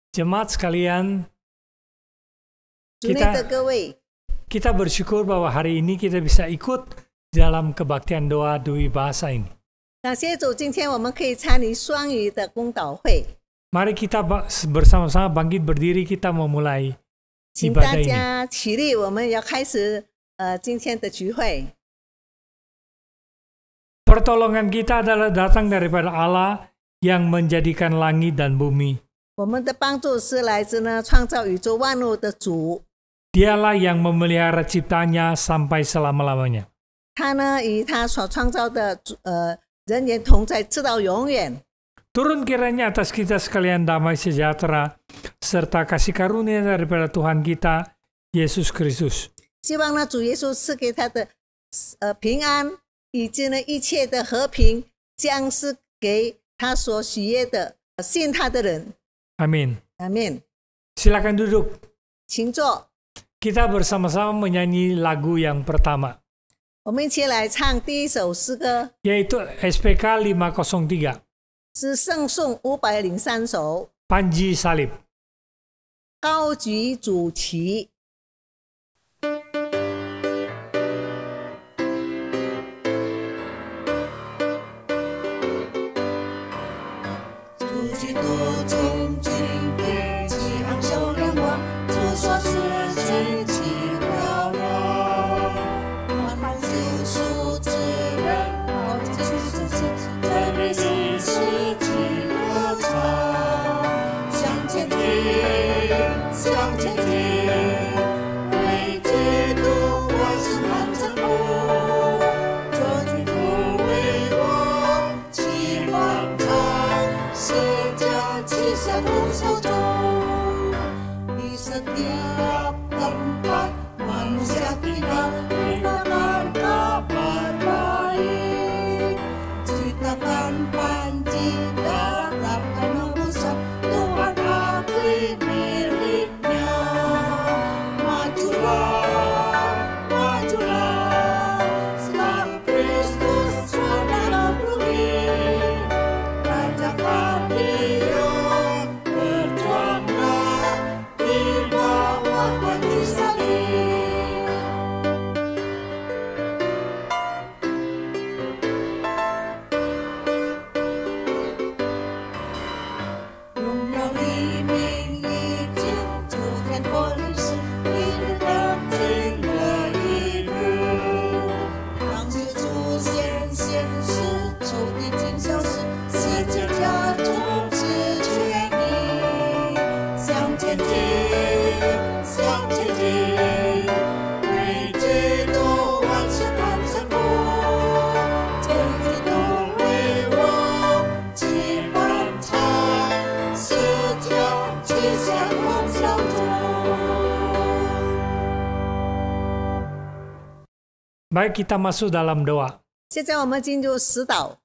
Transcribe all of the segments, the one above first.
Jemaat sekalian, 主内的各位， kita bersyukur bahwa hari ini kita bisa ikut dalam kebaktian doa Dwi Bahasa ini. 感谢主，今天我们可以参与双语的公祷会， Mari kita bersama-sama bangkit berdiri, kita memulai 请大 ibadah ini. 家起立，我们要开始今天的聚会。 Pertolongan kita adalah datang daripada Allah yang menjadikan langit dan bumi. 我们的帮助是来自创造宇宙万物的主， Dialah yang memelihara ciptanya sampai selama-lamanya. 他与他所创造的人员同在，直到永远。 Turun kiranya atas kita sekalian damai sejahtera serta kasih karunia daripada Tuhan kita Yesus Kristus. 希望主耶稣赐给他的平安，以及一切的和平，将是给他所喜悦的信他的人。 Amin. 阿们。 Silakan duduk. 请坐， Kita bersama-sama menyanyi lagu yang pertama, 我们一起来唱第一首诗歌， yaitu SPK 503, 是圣颂503首， Panji Salib. 高举主旗。 Setiap tempat manusia tinggal menggunakan kabar baik. Ceritakan Panji dalam pusat Tuhan akui miliknya. Majulah, majulah, sebab Kristus sudah pergi. Rajakan Dia, berjuanglah di bawah batu salib.用黎明已经昨天过历史，一日当今的一日。当基督显示，仇敌尽消失，世界家中失去你。向前进，向前进，为基督万事看成功。真基督为我起半场，是将去向梦想中。 Baik, kita masuk dalam doa. 现在我们进入祈祷。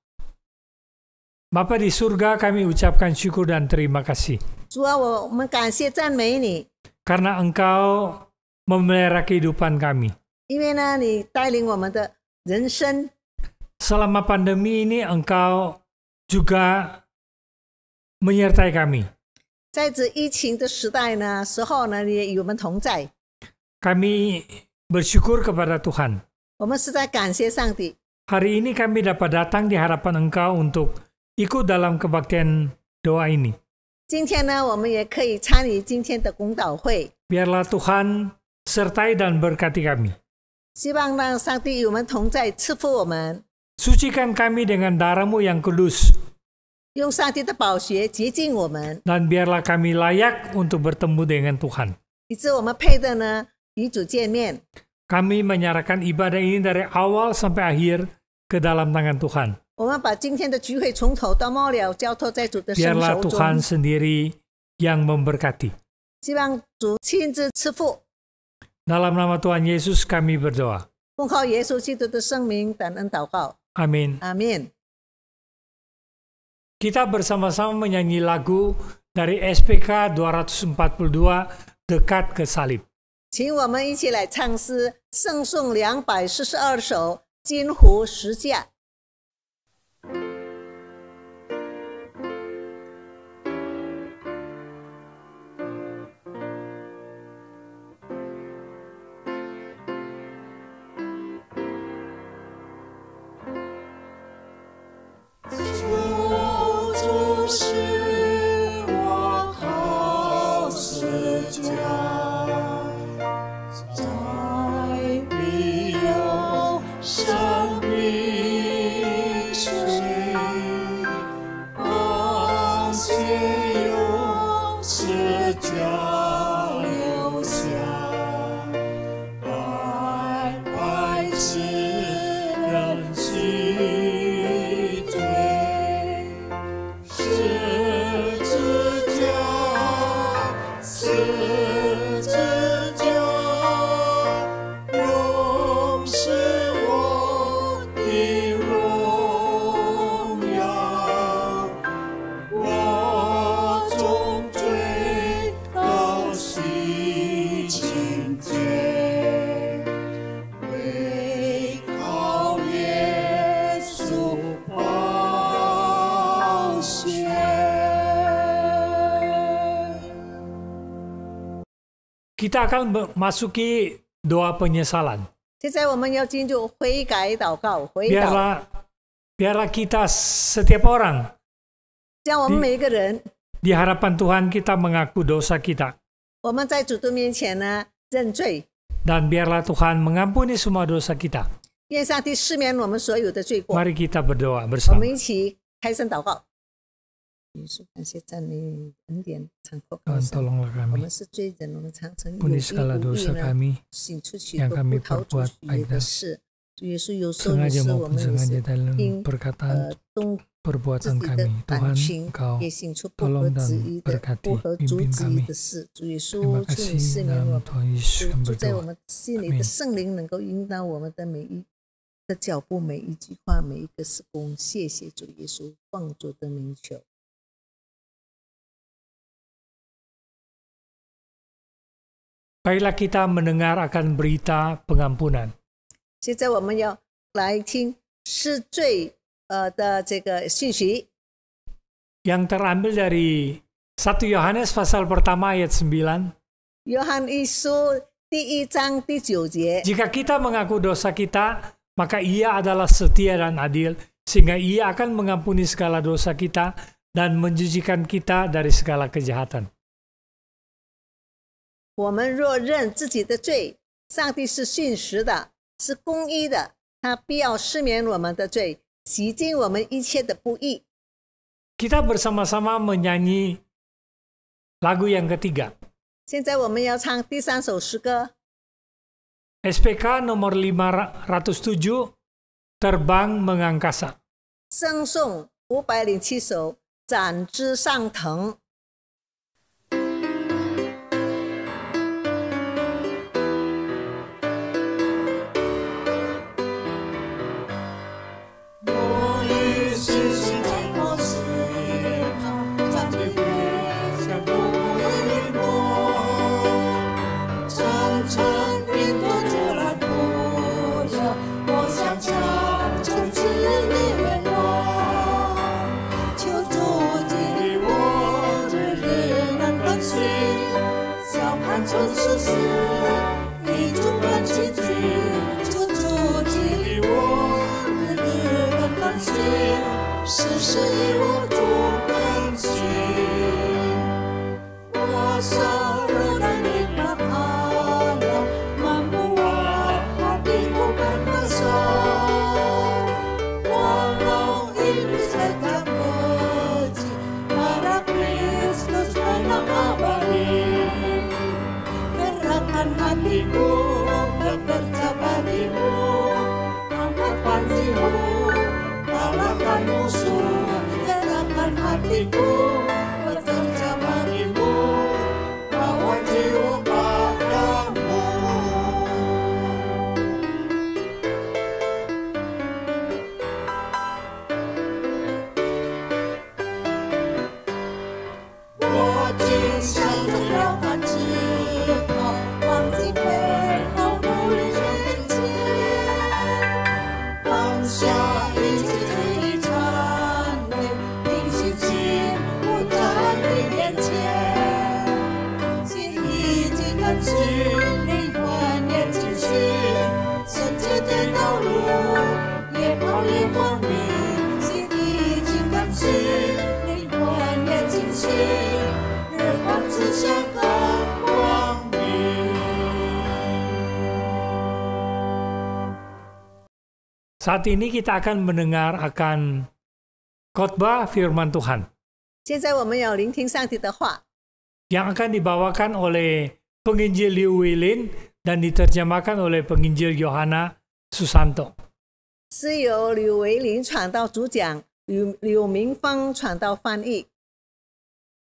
Bapa di surga, kami ucapkan syukur dan terima kasih 主啊，我们感谢赞美你， karena Engkau memelihara kehidupan kami. 因为你带领我们的人生。 Selama pandemi ini Engkau juga menyertai kami. 在这疫情的时代时候你也与我们同在。 Kami bersyukur kepada Tuhan. 我们实在感谢上帝。 Hari ini kami dapat datang di hadapan Engkau untuk ikut dalam kebaktian doa ini. 今天我们也可以参与今天的公祷会， Biarlah Tuhan sertai dan berkati kami. 希望让上帝与我们同在，赐福我们， Sucikan kami dengan darah-Mu yang kudus. 用上帝的宝血洁净我们， Dan biarlah kami layak untuk bertemu dengan Tuhan. 以致我们配的与主见面。 Kami menyerahkan ibadah ini dari awal sampai akhir ke dalam tangan Tuhan. 我们把今天的聚会从头到末了交托在主的圣 Biarlah 手 Tuhan 中， sendiri yang memberkati. 希望主亲自赐福。 Dalam nama Tuhan Yesus kami berdoa. 奉靠耶稣基督的圣名感恩祷告， Amin. 阿门。 Kita bersama-sama menyanyi lagu dari SPK 242, Dekat ke Salib. 请我们一起来唱诗圣颂242首《金湖十架》。Kita akan masuki doa penyesalan. 现在我们要进入悔改祷告，悔祷， Biarlah kita setiap orang 将我们每一个人， di hadapan Tuhan kita mengaku dosa kita. 我们在主的面前呢认罪， Dan biarlah Tuhan mengampuni semua dosa kita. 愿上帝赦免我们所有的罪过。 Mari kita berdoa 我 bersama. 们一起开声祷告。耶稣，感谢赞美恩典，常扩高 Tuhan 神。 tolonglah 我 kami. 们是罪人，我们常常有 Ampuni 意 segala 无意 dosa 呢 kami 行出许 yang 多 kami 不讨主 perbuat 喜悦 baik 的 dan 事。主耶稣有时候也 sengaja 是我 maupun 们也 sengaja 是 dalam 因 perkataan 动 perbuatan 自己的 kami. 感 Tuhan 情， Engkau 也行出不合 tolong 旨 dan 意的、 berkati 不合主 pimpin 旨意 kami. 的事。主耶 Terima 稣，求你 kasih 赦免我 dalam 们。 Tuhan Yesus 主 kami 住在我 berdoa. 们心里的 Amin 圣灵能够引导我们的每一个脚步、每一句话、每一个事工。谢谢主耶稣，奉主的名求。 Baiklah kita mendengar akan berita pengampunan. 现在我们要来听是罪的这个信息， Yang terambil dari 1 Yohanes pasal pertama ayat 9. 约翰一书第1章第9节。 Jika kita mengaku dosa kita, maka ia adalah setia dan adil, sehingga ia akan mengampuni segala dosa kita dan mencucikan kita dari segala kejahatan. 我们若认自己的罪，上帝是信实的，是公义的，他必要赦免我们的罪，洗净我们一切的不义。 Kita bersama-sama menyanyi lagu yang ketiga. 现在我们要唱第3首诗歌， SPK nomor 507, Terbang Mengangkasa. 圣颂507首，展枝上腾。 我与星星在高处站着月下不为我，层层云朵遮拦不着，我想象从此你远我，求主激励我日日能跟随，笑看从此时一种感情最，求主激励我。 时时与我同跟随，我所有的你把它了，漫步啊，比不敢的手，我容易不在他国际，para Kristus menang abadi, gerakkan hatiku bekerja bagimu, angkat panjimu. Kalahkan musuh, gerakkan hatiku, bekerja bagimu, bawa jiwa padamu. Wo chính sao trong lòng hạt chứa ngọt, bằng gì về đâu vui trên chiến, bằng xa. 灵魂也进去，圣洁的道路，越跑越光明。心已经干去，灵魂也进去，日光之下更光明。 Saat ini kita akan mendengar akan khotbah firman Tuhan 现在我们要聆听上帝的话， yang akan dibawakan oleh Penginjil Liu Wilin dan diterjemahkan oleh Penginjil Yohana Susanto. 是由吕维林传道主讲，柳明芳传道翻译。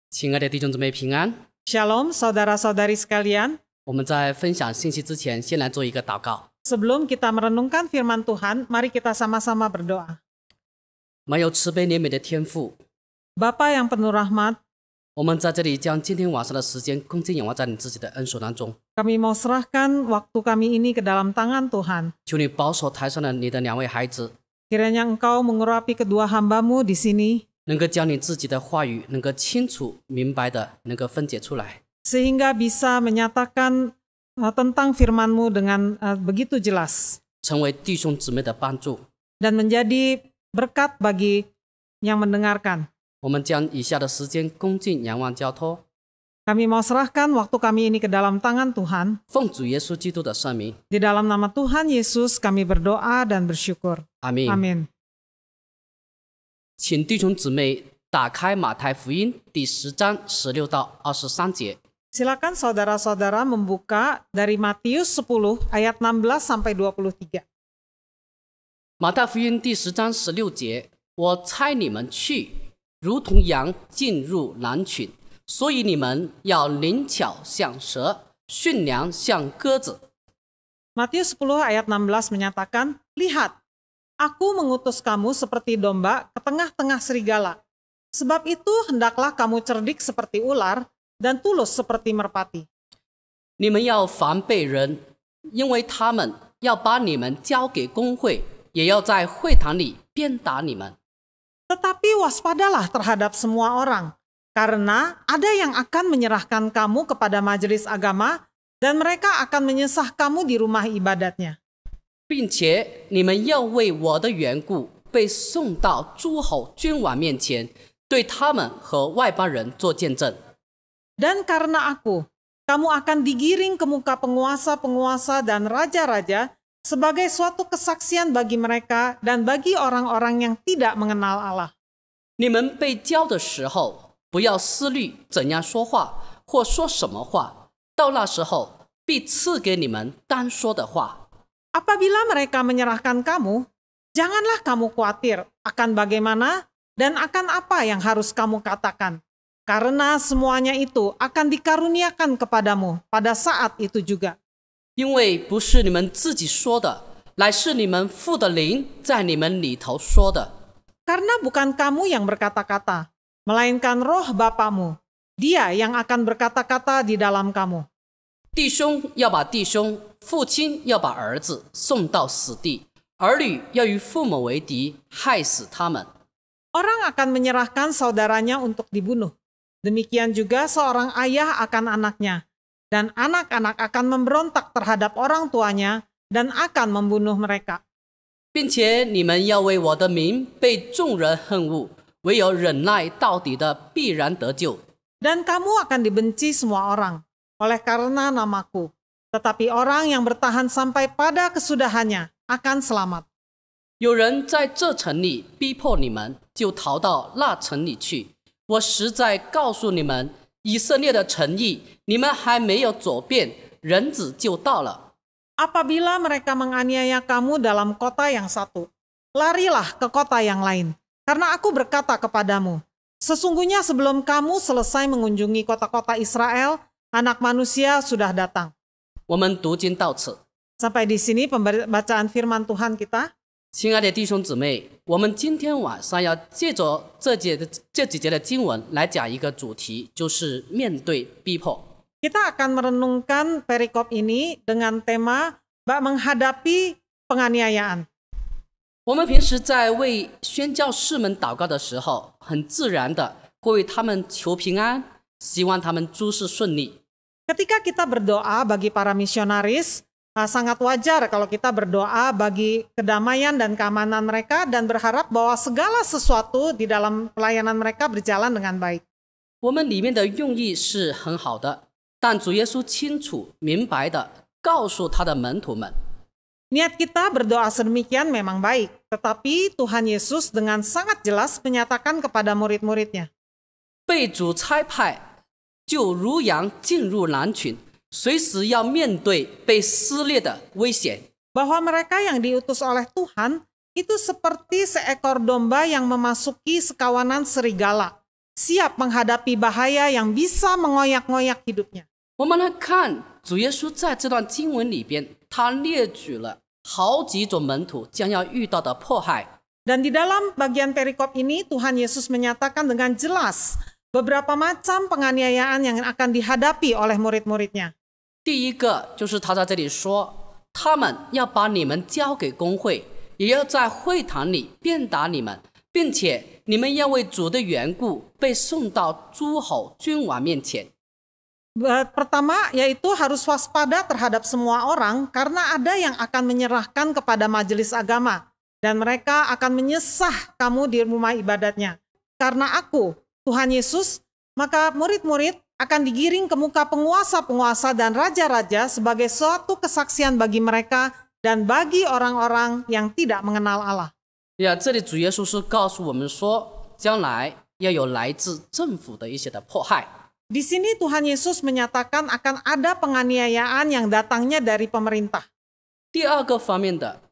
亲爱的弟兄姊妹平安。 Shalom saudara-saudari sekalian. 我们在分享信息之前，先来做一个祷告。 Sebelum kita merenungkan firman Tuhan, mari kita sama-sama berdoa. 满有慈悲怜悯的天父， Bapa yang penuh rahmat, 我们在这里将今天晚上的时间恭敬仰望在你自己的恩手当中。 kami mau serahkan waktu kami ini ke dalam tangan Tuhan. 求你保守台上的你的2位孩子， Kiranya Engkau mengurapi kedua hamba-Mu di sini, 能够将你自己的话语能够清楚明白的能够分解出来， sehingga bisa menyatakan tentang firman-Mu dengan begitu jelas 成为弟兄姊妹的帮助。 dan menjadi berkat bagi yang mendengarkan. 我们将以下的时间恭敬仰望交托， Kami mau serahkan waktu kami ini ke dalam tangan Tuhan. 奉主耶稣基督的圣名， Di dalam nama Tuhan Yesus kami berdoa dan bersyukur. 阿门。 Amin. 请弟兄姊妹打开马太福音第10章16到23节。 Silakan saudara-saudara membuka dari Matius 10 ayat 16 sampai 23. 马太福音第10章16节，我差你们去，如同羊进入狼群，所以你们要灵巧像蛇，驯良像鸽子。 Matius 10 ayat 16 menyatakan, "Lihat, aku mengutus kamu seperti domba ke tengah-tengah serigala. Sebab itu hendaklah kamu cerdik seperti ular dan tulus seperti merpati." 你们要防备人，因为他们要把你们交给公会，也要在会堂里鞭打你们。 Tetapi waspadalah terhadap semua orang, karena ada yang akan menyerahkan kamu kepada majelis agama, dan mereka akan menyesah kamu di rumah ibadatnya. 并且你们要为我的缘故被送到诸侯君王面前，对他们和外邦人做见证。 Dan karena aku, kamu akan digiring ke muka penguasa-penguasa dan raja-raja sebagai suatu kesaksian bagi mereka dan bagi orang-orang yang tidak mengenal Allah. 你们被交的时候，不要思虑怎样说话或说什么话，到那时候必赐给你们当说的话。 Apabila mereka menyerahkan kamu, janganlah kamu khawatir akan bagaimana dan akan apa yang harus kamu katakan, karena semuanya itu akan dikaruniakan kepadamu pada saat itu juga. 因为不是你们自己说的，乃是你们父的灵在你们里头说的。 Karena bukan kamu yang berkata-kata, melainkan roh Bapamu, Dia yang akan berkata-kata di dalam kamu. 弟兄要把弟兄，父亲要把儿子送到死地，儿女要与父母为敌，害死他们。 Orang akan menyerahkan saudaranya untuk dibunuh. Demikian juga seorang ayah akan anaknya, dan anak-anak akan memberontak terhadap orang tuanya dan akan membunuh mereka. 并且你们要为我的名被众人恨恶，唯有忍耐到底的必然得救。 Dan kamu akan dibenci semua orang, oleh karena namaku. Tetapi orang yang bertahan sampai pada kesudahannya akan selamat. 有人在这城里逼迫你们，就逃到那城里去。我实在告诉你们，以色列的诚意，你们还没有走遍，人子就到了。 Apabila mereka menganiaya kamu dalam kota yang satu, larilah ke kota yang lain. Karena aku berkata kepadamu, sesungguhnya sebelum kamu selesai mengunjungi kota-kota Israel, Anak Manusia sudah datang. 我们读经到此。 Sampai di sini pembacaan firman Tuhan kita. 亲爱的弟兄姊妹，我们今天晚上要借着这几节的经文来讲一个主题，就是面对逼迫。 Kita akan merenungkan perikop ini dengan tema menghadapi penganiayaan. 我们平时在为宣教士们祷告的时候，很自然的会为他们求平安，希望他们诸事顺利。 Ketika kita berdoa bagi para misionaris, sangat wajar kalau kita berdoa bagi kedamaian dan keamanan mereka dan berharap bahwa segala sesuatu di dalam pelayanan mereka berjalan dengan baik. 我们里面的用意是很好的，但主耶稣清楚明白的告诉他的门徒们， Niat kita berdoa sedemikian memang baik, tetapi Tuhan Yesus dengan sangat jelas menyatakan kepada murid-muridnya, 被主差派就如羊进入狼群，随时要面对被撕裂的危险。 bahwa mereka yang diutus oleh Tuhan itu seperti seekor domba yang memasuki sekawanan serigala, siap menghadapi bahaya yang bisa mengoyak-ngoyak hidupnya. 我们来看主耶稣在这段经文里边，他列举了好几种门徒将要遇到的迫害。 Dan di dalam bagian perikop ini Tuhan Yesus menyatakan dengan jelas beberapa macam penganiayaan yang akan dihadapi oleh murid-muridnya. 第一个就是他在这里说，他们要把你们交给公会，也要在会堂里鞭打你们，并且你们要为主的缘故被送到诸侯君王面前。Pertama, yaitu harus waspada terhadap semua orang karena ada yang akan menyerahkan kepada majelis agama dan mereka akan menyesah kamu di rumah ibadatnya. Karena aku, Tuhan Yesus, maka murid-murid akan digiring ke muka penguasa-penguasa dan raja-raja sebagai suatu kesaksian bagi mereka dan bagi orang-orang yang tidak mengenal Allah. 这里主耶稣是告诉我们说，将来要有来自政府的一些的迫害。 Di sini Tuhan Yesus menyatakan akan ada penganiayaan yang datangnya dari pemerintah. 第二个方面的，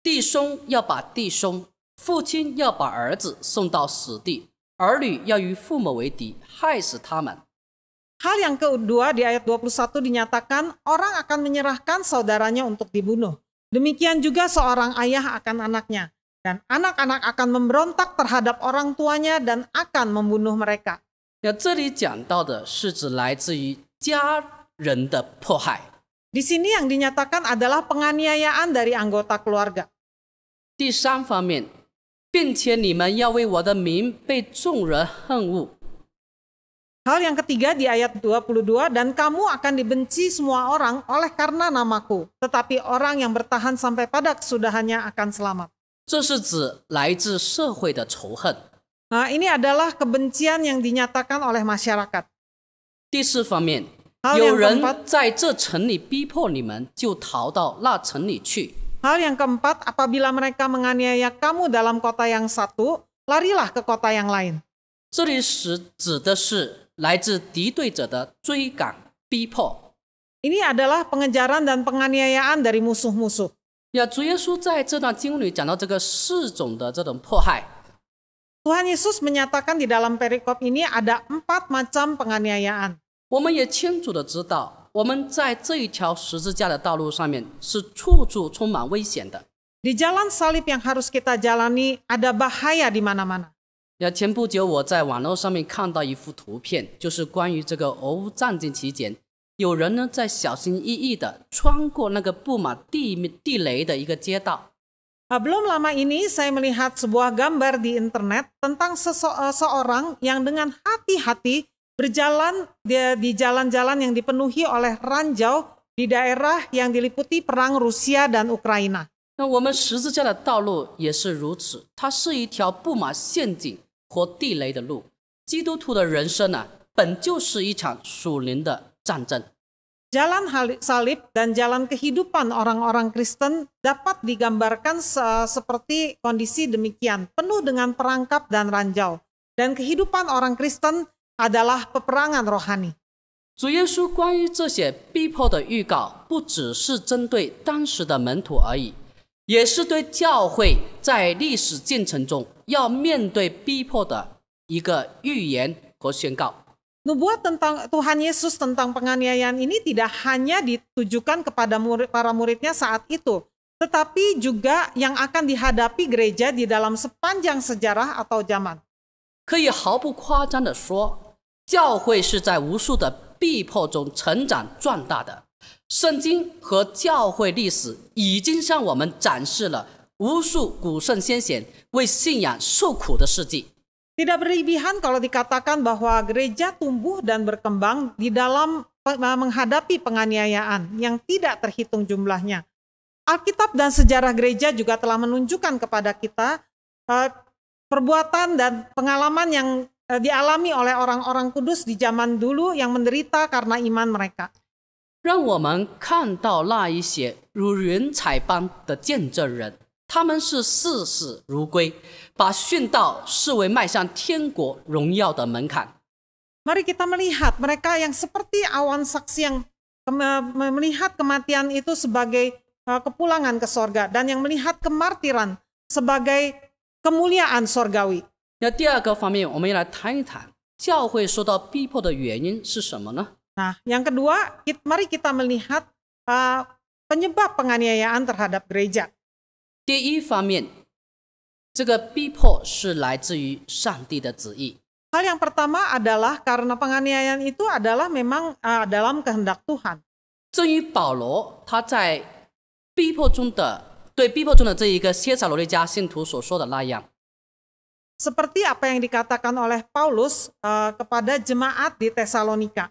弟兄要把弟兄，父亲要把儿子送到死地，儿女要与父母为敌，害死他们。 Hal yang kedua di ayat 21 dinyatakan orang akan menyerahkan saudaranya untuk dibunuh. Demikian juga seorang ayah akan anaknya. Dan anak-anak akan memberontak terhadap orang tuanya dan akan membunuh mereka. 这里讲到的是指来自于家人的迫害。 Di sini yang dinyatakan adalah penganiayaan dari anggota keluarga. 第三方面，并且你们要为我的名被众人恨恶。 Hal yang ketiga di ayat 22, dan kamu akan dibenci semua orang oleh karena namaku, tetapi orang yang bertahan sampai pada kesudahannya akan selamat. 这是指来自社会的仇恨。 Nah, ini adalah kebencian yang dinyatakan oleh masyarakat. 第四方面， Hal 有 yang 人 keempat, 在这城里逼迫你们，就逃到那城里去。 hal yang keempat, apabila mereka menganiaya kamu dalam kota yang satu, larilah ke kota yang lain. 这里指的是来自敌对者的追赶、逼迫。 Ini adalah pengejaran dan penganiayaan dari musuh-musuh. 主耶稣在这段经文里讲到这个4种的这种迫害。 Tuhan Yesus menyatakan di dalam perikop ini ada 4 macam penganiayaan. 我们也清楚的知道，我们在这一条十字架的道路上面是处处充满危险的。 Di jalan salib yang harus kita jalani ada bahaya di mana-mana. 前不久我在网络上面看到一幅图片，就是关于这个俄乌战争期间，有人呢在小心翼翼的穿过那个布满地雷的一个街道。 Belum lama ini saya melihat sebuah gambar di internet tentang seorang yang dengan hati-hati berjalan di jalan-jalan yang dipenuhi oleh ranjau di daerah yang diliputi perang Rusia dan Ukraina. 那我们十字架的道路也是如此，它是一条布满陷阱和地雷的路。基督徒的人生呢，本就是一场属灵的战争。 Jalan salib dan jalan kehidupan orang-orang Kristen dapat digambarkan seperti kondisi demikian, penuh dengan perangkap dan ranjau. Dan kehidupan orang Kristen adalah peperangan rohani. 主耶稣关于这些逼迫的预告，不只是针对当时的门徒而已，也是对教会在历史进程中要面对逼迫的一个预言和宣告。 Nubuat tentang Tuhan Yesus tentang penganiayaan ini tidak hanya ditujukan kepada para muridnya saat itu, tetapi juga yang akan dihadapi gereja di dalam sepanjang sejarah atau zaman. 可以毫不夸张地说，教会是在无数的逼迫中成长壮大的。圣经和教会历史已经向我们展示了无数古圣先贤为信仰受苦的事迹。 Tidak berlebihan kalau dikatakan bahwa gereja tumbuh dan berkembang di dalam menghadapi penganiayaan yang tidak terhitung jumlahnya. Alkitab dan sejarah gereja juga telah menunjukkan kepada kita perbuatan dan pengalaman yang dialami oleh orang-orang kudus di zaman dulu yang menderita karena iman mereka. 让我们看到那一些如云彩般的见证人，他们是视死如归，把殉道视为迈向天国荣耀的门槛。 Mari kita melihat mereka yang seperti awan saksi yang melihat kematian itu sebagai kepulangan ke sorga dan yang melihat kemartiran sebagai kemuliaan sorgawi. 那第二个方面，我们要来谈一谈教会受到逼迫的原因是什么呢？ Nah, yang kedua, mari kita melihat penyebab penganiayaan terhadap gereja. 第一方面，这个逼迫是来自于上帝的旨意。 Hal yang pertama adalah karena penganiayaan itu adalah memang dalam kehendak Tuhan. 正如保罗他在逼迫中的这一个帖撒罗尼迦信徒所说的那样， Seperti apa yang dikatakan oleh Paulus kepada jemaat di Tesalonika.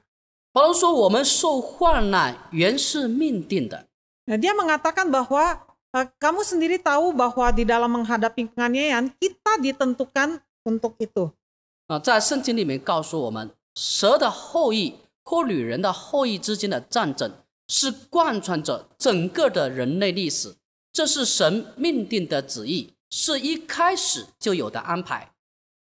保罗说：“我们受患难原是命定的。” Nah, dia mengatakan bahwa kamu sendiri tahu bahwa di dalam menghadapi penganiayaan kita ditentukan untuk itu. 在圣经里面告诉我们，蛇的后裔和女人的后裔之间的战争是贯穿着整个的人类历史，这是神命定的旨意，是一开始就有的安排。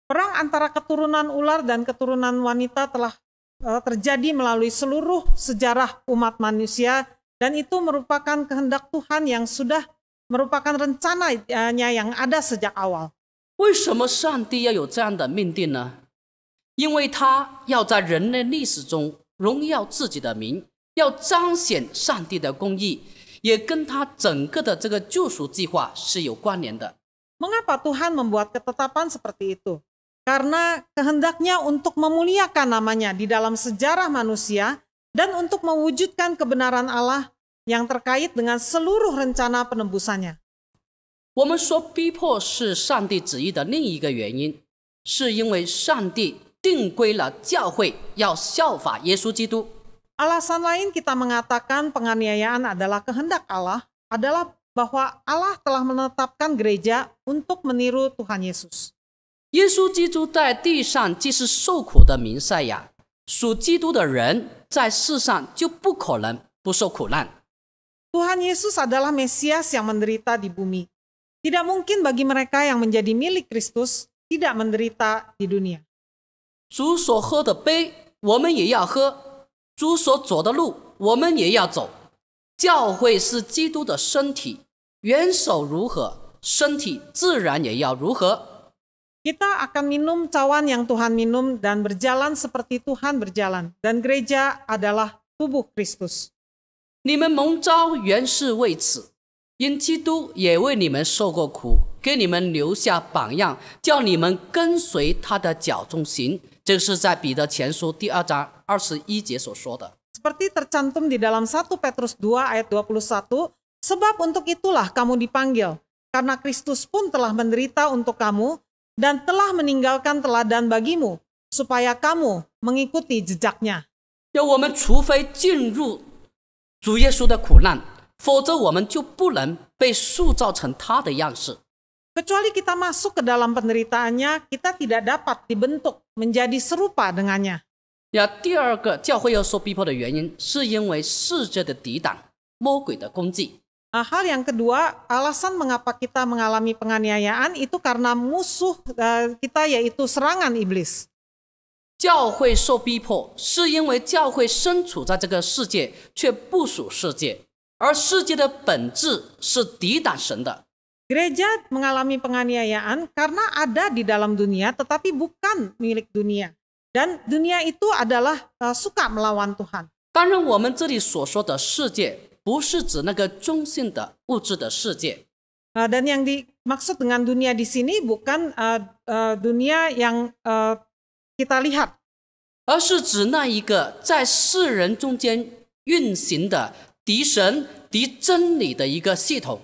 Perang antara keturunan ular dan keturunan wanita telah terjadi melalui seluruh sejarah umat manusia, dan itu merupakan kehendak Tuhan yang sudah merupakan rencananya yang ada sejak awal. 为什么上帝要有这样的命定呢？因为他要在人类历史中荣耀自己的名，要彰显上帝的公义，也跟他整个的这个救赎计划是有关联的。 Mengapa Tuhan membuat ketetapan seperti itu? Karena kehendaknya untuk memuliakan namanya di dalam sejarah manusia dan untuk mewujudkan kebenaran Allah yang terkait dengan seluruh rencana penebusannya. 我们说逼迫是上帝旨意的另一个原因，是因为上帝定规了教会要效法耶稣基督。 Alasan lain kita mengatakan penganiayaan adalah kehendak Allah adalah bahwa Allah telah menetapkan gereja untuk meniru Tuhan Yesus. 耶稣基督在地上既是受苦的弥赛亚，属基督的人在世上就不可能不受苦难。 Tuhan Yesus adalah Mesias yang menderita di bumi. Tidak mungkin bagi mereka yang menjadi milik Kristus tidak menderita di dunia. 主所喝的杯，我们也要喝；主所走的路，我们也要走。教会是基督的身体，元首如何，身体自然也要如何。 Kita akan minum cawan yang Tuhan minum dan berjalan seperti Tuhan berjalan. Dan gereja adalah tubuh Kristus. 你们蒙召原是为此，因基督也为你们受过苦，给你们留下榜样，叫你们跟随他的脚中行。这是在彼得前书第2章21节所说的。 Seperti tercantum di dalam 1 Petrus 2 ayat 21, sebab untuk itulah kamu dipanggil, karena Kristus pun telah menderita untuk kamu, dan telah meninggalkan teladan bagimu, supaya kamu mengikuti jejaknya. 要我们除非进入主耶稣的苦难，否则我们就不能被塑造成他的样式。 Kecuali kita masuk ke dalam penderitaannya, kita tidak dapat dibentuk menjadi serupa dengannya. 第二个教会要受逼迫的原因，是因为世界的抵挡、魔鬼的攻击。 Hal yang kedua, alasan mengapa kita mengalami penganiayaan itu karena musuh kita yaitu serangan iblis. 教会受逼迫，是因为教会身处在这个世界，却不属世界，而世界的本质是抵挡神的。 Gereja mengalami penganiayaan karena ada di dalam dunia tetapi bukan milik dunia. Dan dunia itu adalah suka melawan Tuhan. 当然，我们这里所说的世界，不是指那个中性的物质的世界。 Dan yang dimaksud dengan dunia di sini bukan dunia yang kita lihat. 而是指那一个在世人中间运行的敌神、敌真理的一个系统。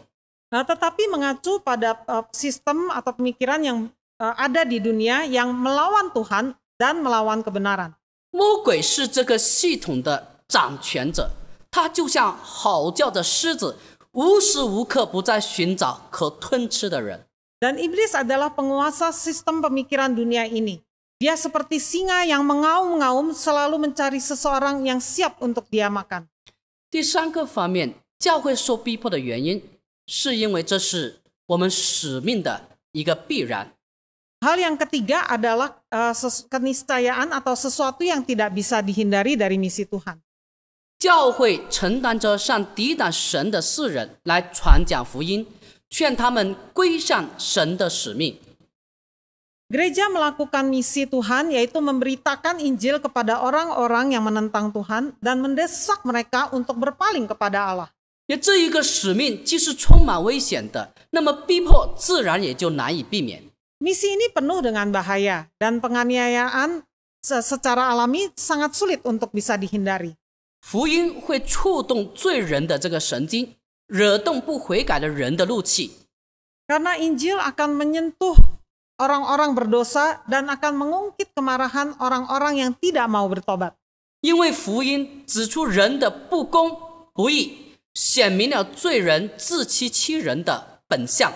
Tetapi mengacu pada sistem atau pemikiran yang ada di dunia yang melawan Tuhan dan melawan kebenaran. 魔鬼是这个系统的掌权者，他就像吼叫的狮子，无时无刻不在寻找可吞吃的人。 Dan iblis adalah penguasa sistem pemikiran dunia ini. Dia seperti singa yang mengaum-ngaum selalu mencari seseorang yang siap untuk dia makan. 第三个方面，教会受逼迫的原因，是因为这是我们使命的一个必然。 Hal yang ketiga adalah keniscayaan atau sesuatu yang tidak bisa dihindari dari misi Tuhan. 教会承担着向抵挡神的世人来传讲福音，劝他们归向神的使命。 Gereja melakukan misi Tuhan yaitu memberitakan Injil kepada orang-orang yang menentang Tuhan dan mendesak mereka untuk berpaling kepada Allah. 这一个使命既是充满危险的，那么逼迫自然也就难以避免。 Misi ini penuh dengan bahaya dan penganiayaan secara alami sangat sulit untuk bisa dihindari. 福音会触动罪人的这个神经，惹动不悔改的人的怒气。 Karena Injil akan menyentuh orang-orang berdosa dan akan mengungkit kemarahan orang-orang yang tidak mau bertobat. 因为福音指出人的不公不义，显明了罪人自欺欺人的本相。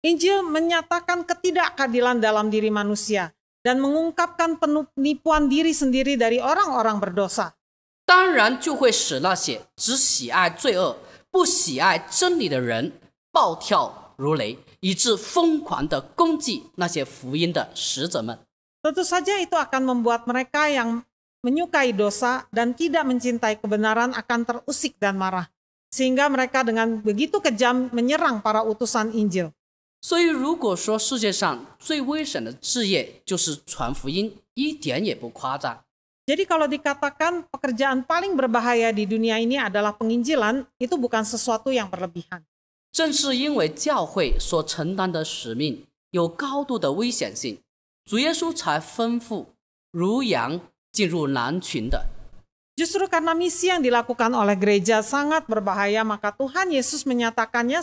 Injil menyatakan ketidakadilan dalam diri manusia dan mengungkapkan penipuan diri sendiri dari orang-orang berdosa. 当然就会使那些只喜爱罪恶、不喜爱真理的人暴跳如雷，以致疯狂地攻击那些福音的使者们。 Tentu saja itu akan membuat mereka yang menyukai dosa dan tidak mencintai kebenaran akan terusik dan marah. Sehingga mereka dengan begitu kejam menyerang para utusan Injil. 所以如果说世界上最危险的事业就是传福音，一点也不夸张。 Jadi kalau dikatakan pekerjaan paling berbahaya di dunia ini adalah penginjilan, itu bukan sesuatu yang berlebihan. 正是因为教会所承担的使命有高度的危险性，主耶稣才吩咐如羊进入狼群的。 Justru karena misi yang dilakukan oleh gereja sangat berbahaya, maka Tuhan Yesus menyatakannya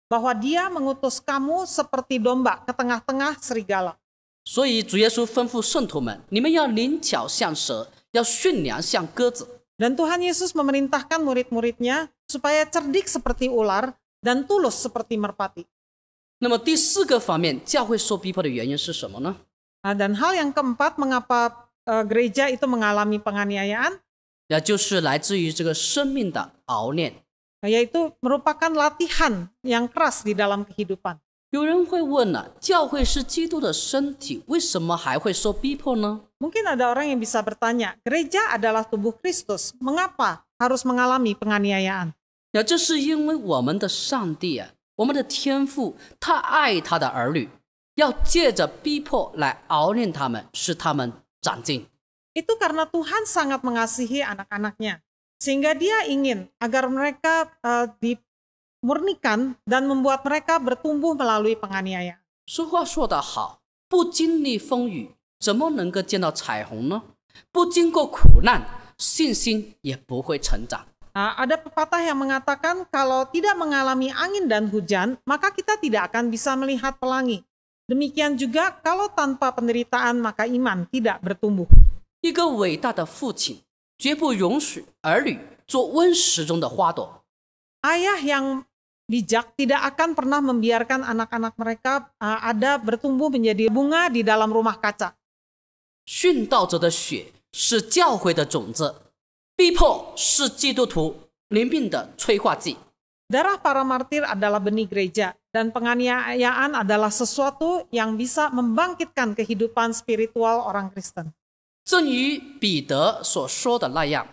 bahwa Dia mengutus kamu seperti domba ke tengah-tengah serigala. 所以主耶稣吩咐圣徒们，你们要灵巧像蛇，要驯良像鸽子。 Dan Tuhan Yesus memerintahkan murid-muridnya supaya cerdik seperti ular dan tulus seperti merpati. 那么第四个方面，教会受逼迫的原因是什么呢？ Dan hal yang keempat, mengapa gereja itu mengalami penganiayaan, 也就是来自于这个生命的熬炼。 yaitu merupakan latihan yang keras di dalam kehidupan. 有人会问了，教会是基督的身体，为什么还会受逼迫呢？ Mungkin ada orang yang bisa bertanya, gereja adalah tubuh Kristus, mengapa harus mengalami penganiayaan? 那这是因为我们的上帝啊，我们的天父，他爱他的儿女，要借着逼迫来熬炼他们，使他们长进。 Itu karena Tuhan sangat mengasihi anak-anaknya, sehingga Dia ingin agar mereka dimurnikan dan membuat mereka bertumbuh melalui penganiayaan. 俗话说得好，不经历风雨，怎么能够见到彩虹呢？不经过苦难，信心也不会成长。 Ada pepatah yang mengatakan kalau tidak mengalami angin dan hujan, maka kita tidak akan bisa melihat pelangi. Demikian juga kalau tanpa penderitaan, maka iman tidak bertumbuh. 一个伟大的父亲绝不容许儿女做温室中的花朵。 Ayah yang bijak tidak akan pernah membiarkan anak-anak mereka ada bertumbuh menjadi bunga di dalam rumah kaca. 殉道者的血是教会的种子，逼迫是基督徒灵命的催化剂。 Darah para martir adalah benih gereja, dan penganiayaan adalah sesuatu yang bisa membangkitkan kehidupan spiritual orang Kristen. 正如彼得所说的那样，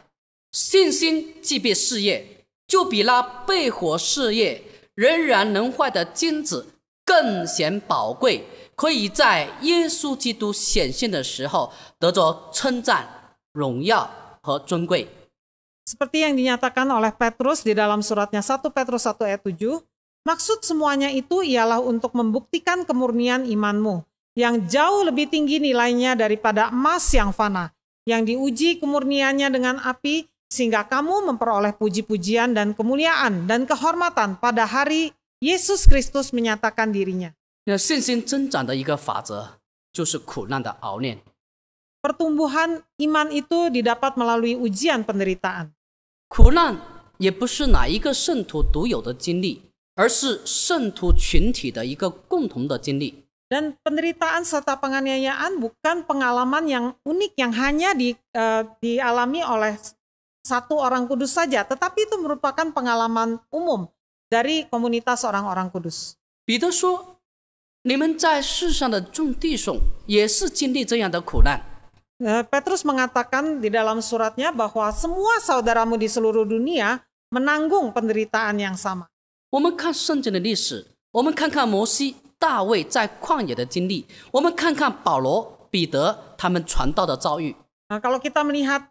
信心即被试验，就比那被火试验仍然能坏的金子更显宝贵，可以在耶稣基督显现的时候得着称赞、荣耀和尊贵。 Seperti yang dinyatakan oleh Petrus di dalam suratnya 1 Petrus 1 ayat 7, maksud semuanya itu ialah untuk membuktikan kemurnian imanmu, yang jauh lebih tinggi nilainya daripada emas yang fana, yang diuji kemurniannya dengan api, sehingga kamu memperoleh puji-pujian dan kemuliaan dan kehormatan pada hari Yesus Kristus menyatakan dirinya. 那信心增长的一个法则就是苦难的熬炼。 Pertumbuhan iman itu didapat melalui ujian penderitaan. 苦难也不是哪一个圣徒独有的经历，而是圣徒群体的一个共同的经历。 Dan penderitaan serta penganiayaan bukan pengalaman yang unik yang hanya dialami oleh satu orang kudus saja, tetapi itu merupakan pengalaman umum dari komunitas orang-orang kudus. 彼得说：“你们在世上的众弟兄也是经历这样的苦难。” Petrus mengatakan di dalam suratnya bahwa semua saudaramu di seluruh dunia menanggung penderitaan yang sama. 我们看圣经的历史，我们看看摩西、大卫在旷野的经历，我们看看保罗、彼得他们传道的遭遇。 Kalau kita melihat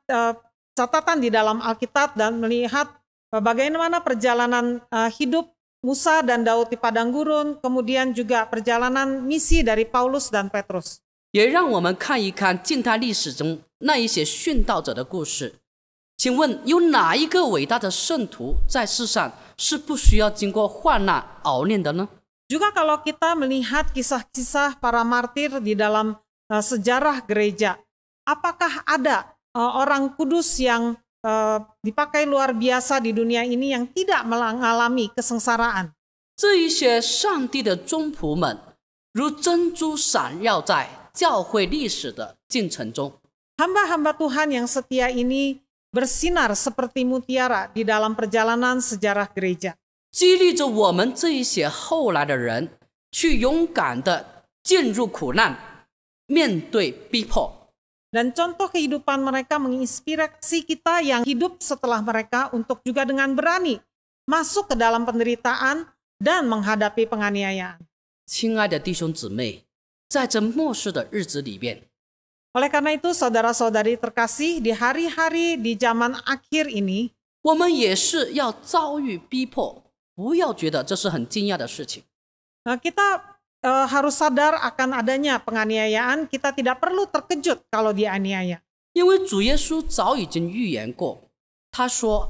catatan di dalam Alkitab dan melihat bagaimana perjalanan hidup Musa dan Daud di padang gurun, kemudian juga perjalanan misi dari Paulus dan Petrus. 也让我们看一看近代历史中那一些殉道者的故事。请问，有哪一个伟大的圣徒在世上是不需要经过患难熬炼的呢？ Juga kalau kita melihat kisah-kisah para martir di dalam sejarah gereja, apakah ada orang kudus yang dipakai luar biasa di dunia ini yang tidak mengalami kesengsaraan. 这一些上帝的忠仆们，如珍珠闪耀在教会历史的进程中。 Hamba-hamba Tuhan yang setia ini bersinar seperti mutiara di dalam perjalanan sejarah gereja. 激励着我们这一些后来的人，去勇敢的进入苦难，面对逼迫。 Dan contoh kehidupan mereka menginspirasi kita yang hidup setelah mereka untuk juga dengan berani masuk ke dalam penderitaan dan menghadapi penganiayaan. 亲爱的弟兄姊妹，在这末世的日子里面， Oleh karena itu, saudara-saudari terkasih, di hari-hari di zaman akhir ini, 我们也是要遭遇逼迫，不要觉得这是很惊讶的事情。 kita harus sadar akan adanya penganiayaan. Kita tidak perlu terkejut kalau dianiaya. 因为主耶稣早已经预言过，他说：“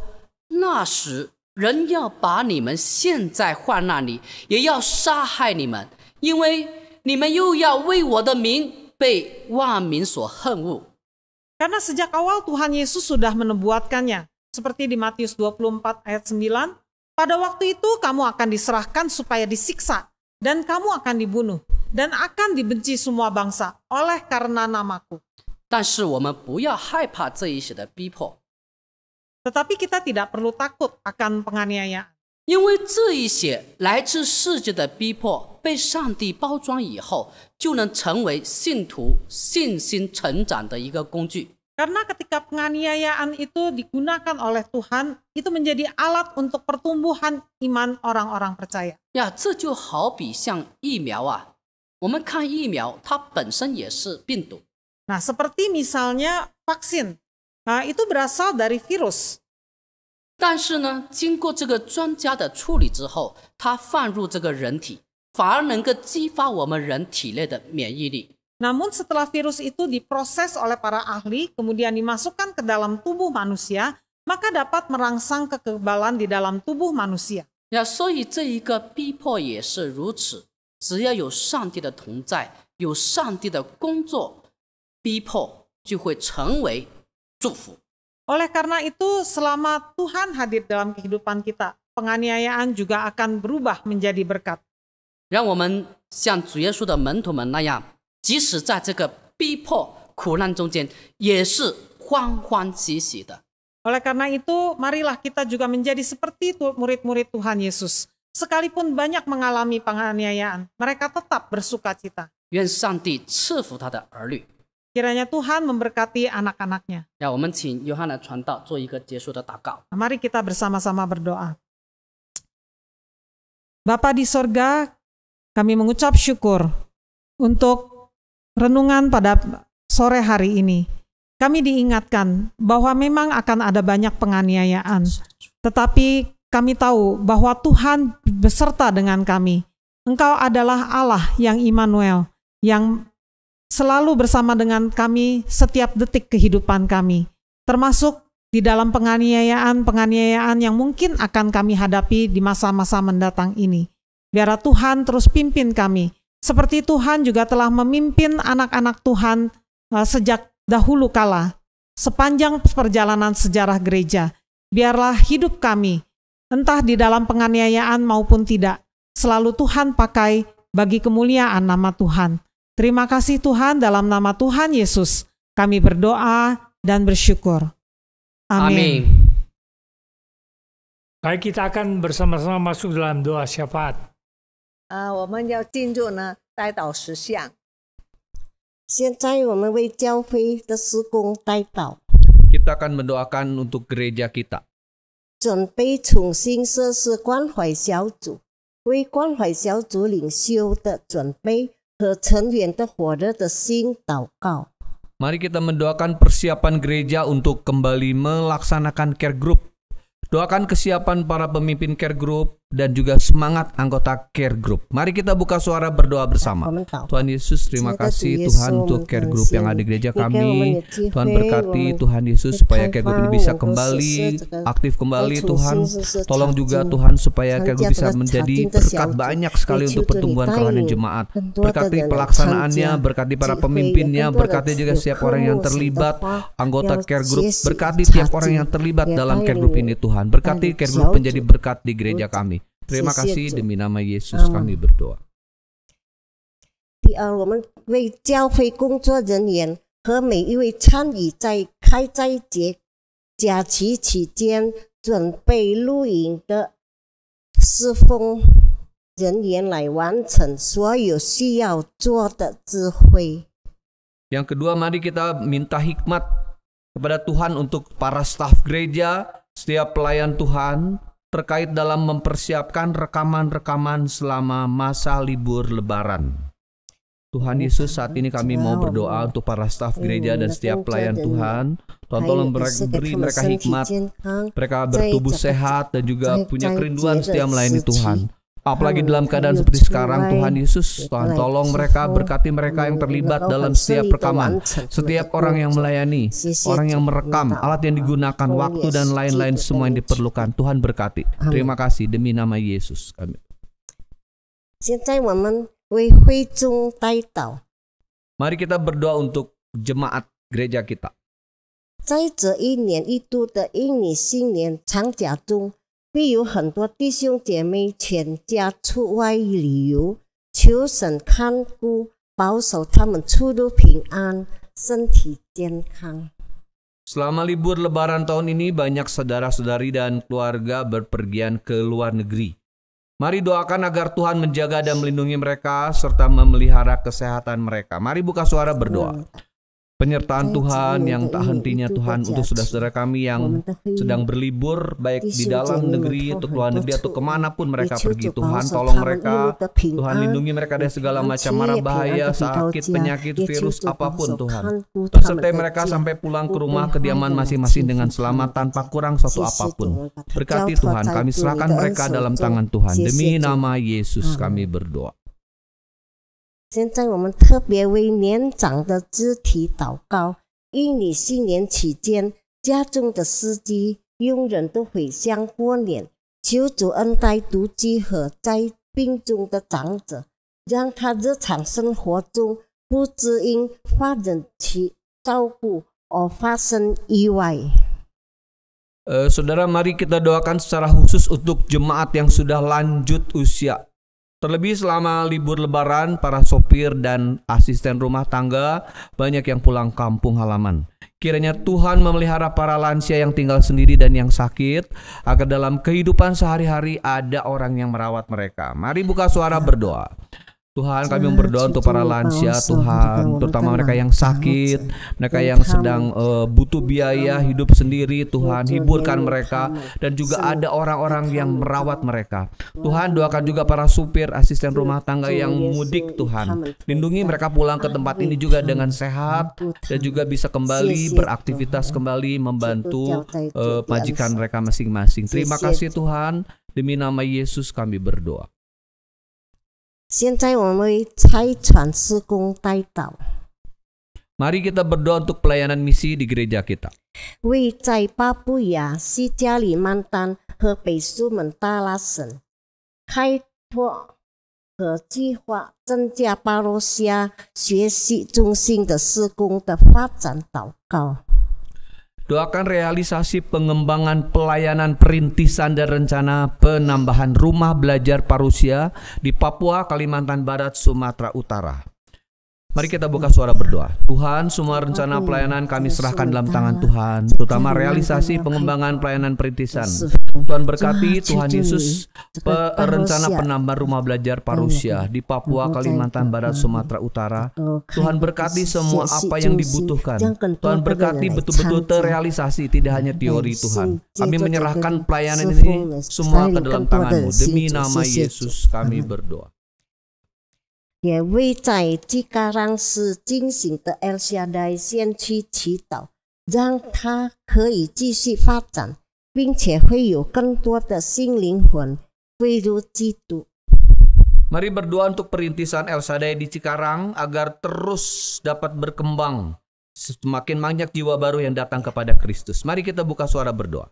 那时人要把你们陷在患难里，也要杀害你们，因为你们又要为我的名被万民所恨恶。” Karena sejak awal Tuhan Yesus sudah menubuatkannya. Seperti di Matius 24 ayat 9, pada waktu itu kamu akan diserahkan supaya disiksa, dan kamu akan dibunuh, dan akan dibenci semua bangsa oleh karena namaku. 但是我们不要害怕这一些的逼迫， Tetapi kita tidak perlu takut akan penganiayaan. 因为这一些来自世界的逼迫被上帝包装以后，就能成为信徒信心成长的一个工具。 Karena ketika penganiayaan itu digunakan oleh Tuhan, itu menjadi alat untuk pertumbuhan iman orang-orang percaya. 呀，这就好比像疫苗啊，我们看疫苗，它本身也是病毒。 Nah, seperti misalnya vaksin. Nah, itu berasal dari virus. 但是呢，经过这个专家的处理之后，它放入这个人体，反而能够激发我们人体内的免疫力。 Namun setelah virus itu diproses oleh para ahli, kemudian dimasukkan ke dalam tubuh manusia, maka dapat merangsang kekebalan di dalam tubuh manusia. 呀，所以这一个逼迫也是如此，只要有上帝的同在，有上帝的工作，逼迫就会成为祝福。 Oleh karena itu, selama Tuhan hadir dalam kehidupan kita, penganiayaan juga akan berubah menjadi berkat. 让我们像主耶稣的门徒们那样，即使在这个逼迫苦难中间，也是欢欢喜喜的。 Oleh karena itu, marilah kita juga menjadi seperti murid-murid Tuhan Yesus. Sekalipun banyak mengalami penganiayaan, mereka tetap bersuka cita. 愿上帝赐福他的儿女。 Kiranya Tuhan memberkati anak-anaknya. 让我们请约翰的传道做一个结束的祷告。 Mari kita bersama-sama berdoa. Bapa di sorga, kami mengucap syukur untuk renungan pada sore hari ini. Kami diingatkan bahwa memang akan ada banyak penganiayaan. Tetapi kami tahu bahwa Tuhan beserta dengan kami. Engkau adalah Allah yang Immanuel, yang selalu bersama dengan kami setiap detik kehidupan kami. Termasuk di dalam penganiayaan yang mungkin akan kami hadapi di masa-masa mendatang ini. Biarlah Tuhan terus pimpin kami. Seperti Tuhan juga telah memimpin anak-anak Tuhan sejak dahulu kala, sepanjang perjalanan sejarah gereja. Biarlah hidup kami, entah di dalam penganiayaan maupun tidak, selalu Tuhan pakai bagi kemuliaan nama Tuhan. Terima kasih Tuhan, dalam nama Tuhan Yesus kami berdoa dan bersyukur. Amin. Baik, kita akan bersama-sama masuk dalam doa syafaat. 我们要进入呢代祷实相。现在我们为教会的事工代祷， Kita akan mendoakan untuk gereja kita. 准备重新设施关怀小组，为关怀小组领袖的准备和成员的火热的心祷告。 Mari kita mendoakan persiapan gereja untuk kembali melaksanakan care group. Doakan kesiapan para pemimpin care group dan juga semangat anggota care group. Mari kita buka suara berdoa bersama. Tuhan Yesus, terima kasih Tuhan untuk care group yang ada di gereja kami. Tuhan berkati Tuhan Yesus supaya care group ini bisa kembali aktif kembali. Tuhan tolong juga Tuhan supaya care group bisa menjadi berkat banyak sekali untuk pertumbuhan kerohanian jemaat. Berkati pelaksanaannya, berkati para pemimpinnya, berkati juga setiap orang yang terlibat, anggota care group. Berkati tiap orang yang terlibat dalam care group ini Tuhan. Berkati care group menjadi berkat di gereja kami. Terima kasih demi nama Yesus kami berdoa. 第二，我们为教会工作人员和每一位参与在开斋节假期期间准备露营的侍奉人员来完成所有需要做的智慧。 Yang kedua, mari kita minta hikmat kepada Tuhan untuk para staf gereja, setiap pelayan Tuhan, terkait dalam mempersiapkan rekaman-rekaman selama masa libur lebaran. Tuhan Yesus, saat ini kami mau berdoa untuk para staf gereja dan setiap pelayan Tuhan. Tuhan tolong beri mereka hikmat, mereka bertubuh sehat dan juga punya kerinduan setia melayani Tuhan. Apalagi dalam keadaan seperti sekarang, Tuhan Yesus, Tuhan tolong mereka, berkati mereka yang terlibat dalam setiap rekaman, setiap orang yang melayani, orang yang merekam, alat yang digunakan, waktu dan lain-lain semua yang diperlukan. Tuhan berkati. Terima kasih demi nama Yesus kami. 现在我们为会众代祷， Mari kita berdoa untuk jemaat gereja kita. 在这一年一度的印尼新年长假中，必有很多弟兄姐妹全家出外旅游，求神看顾，保守他们出入平安，身体健康。 Selama libur lebaran tahun ini, banyak saudara-saudari dan keluarga berpergian ke luar negeri. Mari doakan agar Tuhan menjaga dan melindungi mereka serta memelihara kesehatan mereka. Mari buka suara berdoa. Penyertaan Tuhan yang tak hentinya Tuhan untuk saudara-saudara kami yang sedang berlibur, baik di dalam negeri atau luar negeri atau kemanapun mereka pergi. Tuhan tolong mereka, Tuhan lindungi mereka dari segala macam mara bahaya, sakit, penyakit, virus apapun Tuhan. Tuhan sertai mereka sampai pulang ke rumah kediaman masing-masing dengan selamat tanpa kurang suatu apapun. Berkati Tuhan, kami serahkan mereka dalam tangan Tuhan. Demi nama Yesus kami berdoa. 现在我们特别为年长的肢体祷告。印尼新年期间，家中的司机、佣人都回乡过年，求主恩待独居和在病中的长者，让他日常生活中不致因发人其照顾而发生意外。 Saudara, mari kita doakan secara khusus untuk jemaat yang sudah lanjut usia. Terlebih selama libur lebaran, para sopir dan asisten rumah tangga banyak yang pulang kampung halaman. Kiranya Tuhan memelihara para lansia yang tinggal sendiri dan yang sakit, agar dalam kehidupan sehari-hari ada orang yang merawat mereka. Mari buka suara berdoa. Tuhan, kami berdoa untuk para lansia, Tuhan, terutama mereka yang sakit, mereka yang sedang butuh biaya hidup sendiri, Tuhan, hiburkan mereka, dan juga ada orang-orang yang merawat mereka. Tuhan, doakan juga para supir, asisten rumah tangga yang mudik, Tuhan. Lindungi mereka pulang ke tempat ini juga dengan sehat, dan juga bisa kembali beraktivitas kembali, membantu majikan mereka masing-masing. Terima kasih Tuhan, demi nama Yesus kami berdoa. 现在我们为拆船施工代祷， Mari kita berdoa untuk pelayanan misi di gereja kita. 为在巴布亚、西加里曼丹和北苏门答腊省开拓和计划增加巴罗西亚学习中心的施工的发展祷告。 Doakan realisasi pengembangan pelayanan perintisan dan rencana penambahan rumah belajar parusia di Papua, Kalimantan Barat, Sumatera Utara. Mari kita buka suara berdoa. Tuhan, semua rencana pelayanan kami serahkan dalam tangan Tuhan, terutama realisasi pengembangan pelayanan perintisan. Tuhan berkati, Tuhan Yesus, rencana penambahan rumah belajar parusia di Papua, Kalimantan Barat, Sumatera Utara. Tuhan berkati semua apa yang dibutuhkan. Tuhan berkati betul-betul terrealisasi, tidak hanya teori Tuhan. Kami menyerahkan pelayanan ini semua ke dalam tangan-Mu. Demi nama Yesus kami berdoa. 也为在基嘎让市进行的 El Shaddai 先驱祈祷，让它可以继续发展，并且会有更多的新灵魂归入基督。 Mari berdoa untuk perintisan El Shaddai di Cikarang agar terus dapat berkembang. Semakin banyak jiwa baru yang datang kepada Kristus. Mari kita buka suara berdoa.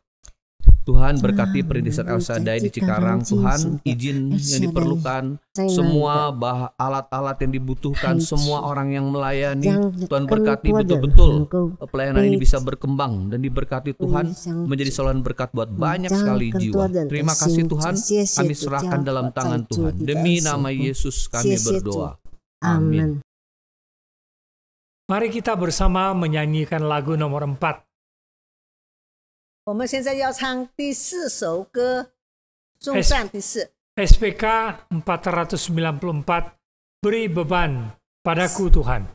Tuhan berkati perintisan El Shaddai di Cikarang. Tuhan izin yang diperlukan, semua alat-alat yang dibutuhkan, semua orang yang melayani. Tuhan berkati betul-betul pelayanan ini bisa berkembang dan diberkati Tuhan menjadi saluran berkat buat banyak sekali jiwa. Terima kasih Tuhan, kami serahkan dalam tangan Tuhan. Demi nama Yesus kami berdoa. Amin. Mari kita bersama menyanyikan lagu nomor 4. 我们现在要唱第4首歌，颂赞第4。 SPK 494, Beri beban padaku Tuhan.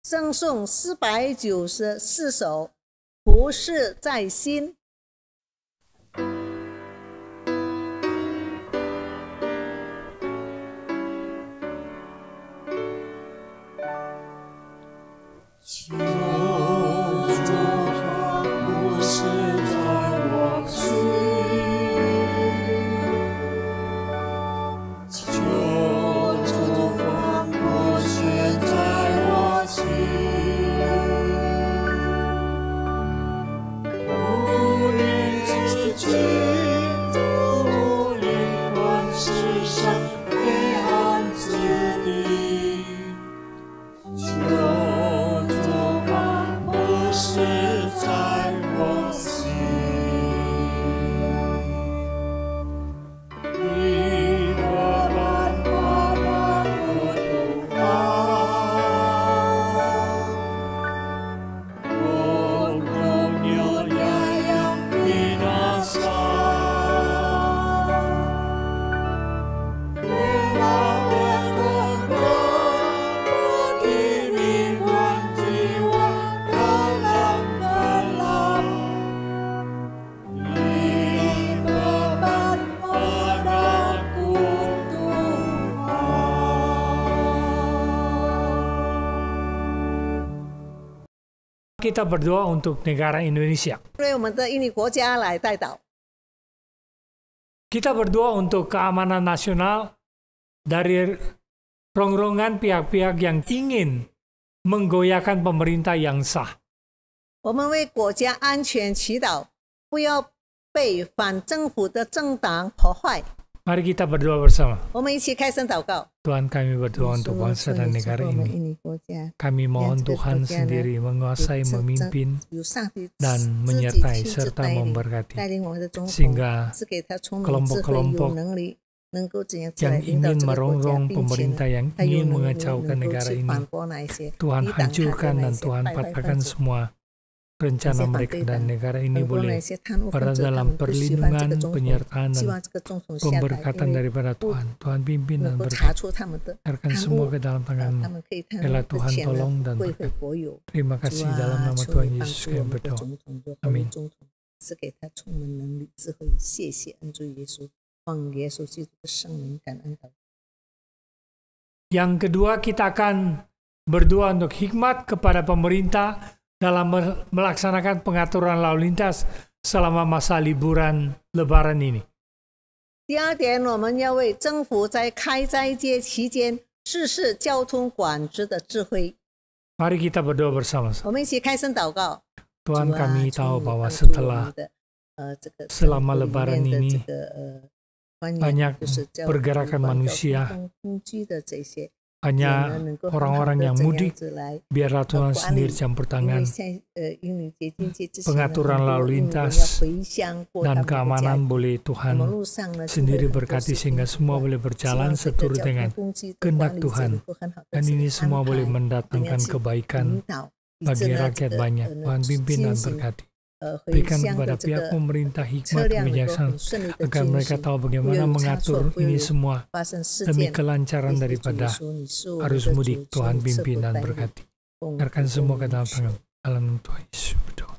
圣颂494首，不是在心。Kita berdoa untuk negara Indonesia. 为我们的印尼国家来代祷， Kita berdoa untuk keamanan nasional dari rongrongan pihak-pihak yang ingin menggoyahkan pemerintah yang sah. 我们为国家安全祈祷，不要被反政府的政党破坏。 Mari kita berdoa bersama. 我们一起开声祷告。 Tuhan, kami berdoa untuk bangsa dan negara 我们 ini. 印尼国家 Kami mohon Tuhan sendiri menguasai, memimpin, dan menyertai serta memberkati, 带领我们的总统， sehingga 是给他充满智慧、 kelompok-kelompok 有能力，能够怎样 yang 来领导 ingin 这个国家， merongrong 并且 pemerintah 呢， yang 他有 ingin 能力 mengacaukan 能够 negara 去 ini. 反驳那一些 Tuhan 抵挡他的 hancurkan 那 dan 一些 Tuhan 败坏 patahkan 分子， semua rencana mereka dan negara ini 反驳那 boleh 些贪污分 berada 子，他 dalam 们不喜欢这 perlindungan, 个总统， penyertaan 希 dan 望这个总统下台， pemberkatan 因为 daripada Tuhan. Tuhan pimpin 能 dan 够 berkati. 查出他们的 Biarkan 贪 semua 污， ke dalam 他 tangan-Mu. 们可以贪污 Biarlah 的 Tuhan 钱 tolong 呢 dan 归回 berkati. 国有。 Terima 主 kasih dalam 啊， nama 求 Tuhan 你帮 Yesus 助我 kami 们的 berdoa. 总统，就 Amin 总统是给他充满能力、智慧，谢谢恩主耶稣，奉耶稣基督的圣名感恩祷告。 Yang kedua, kita akan berdoa untuk hikmat kepada pemerintah dalam melaksanakan pengaturan lalu lintas selama masa liburan Lebaran ini. 第二点，我们要为政府在开斋节期间实施交通管制的智慧。 Mari kita berdoa bersama-sama. 我们一起开声祷告。 Tuhan, 主啊， kami 求 tahu 你 bahwa 帮助我 setelah 们的这个 selama 政府里 Lebaran 面的 ini 这个观念 banyak 就是交 pergerakan 通 manusia, 交通工具的这些， hanya 能够很好 orang-orang 地 yang 这样 mudik, 子来 biarlah Tuhan 管 sendiri 理。 campur 因 tangan 为现印尼节经济之前呢， pengaturan 很多 lalu 印尼人 lintas 要回乡过他 dan 们的家 keamanan 庭。 boleh 我们 Tuhan 路上呢，就会 sendiri 很多 berkati 事情 sehingga 不 semua 断 boleh 希 berjalan 望这个 seturut 交通 dengan 工具的 kehendak 管理者 Tuhan. 能够很好地 Dan 去 ini 安 semua boleh 排，怎么样 mendatangkan 去 kebaikan 引导，以致 bagi 呢这 rakyat 个 banyak. Tuhan pimpin 进 dan 行 berkati. 回 Berikan 乡 kepada 的这 pihak 个 pemerintah 车 hikmat 辆能够 kebijaksanaan 很顺利的 agar 进 mereka 行， tahu 不 bagaimana 有差错， mengatur 不 ini 有 semua 发生事 demi 件。 kelancaran 谢谢主耶 daripada 稣，你是我们的 arus 主， mudik. 求 Tuhan 你赐 pimpin 福 dan 带领， berkati. 奉 Biarkan 主 semua ke 名 dalam 求 tangan dalam Tuhan Yesus berdoa.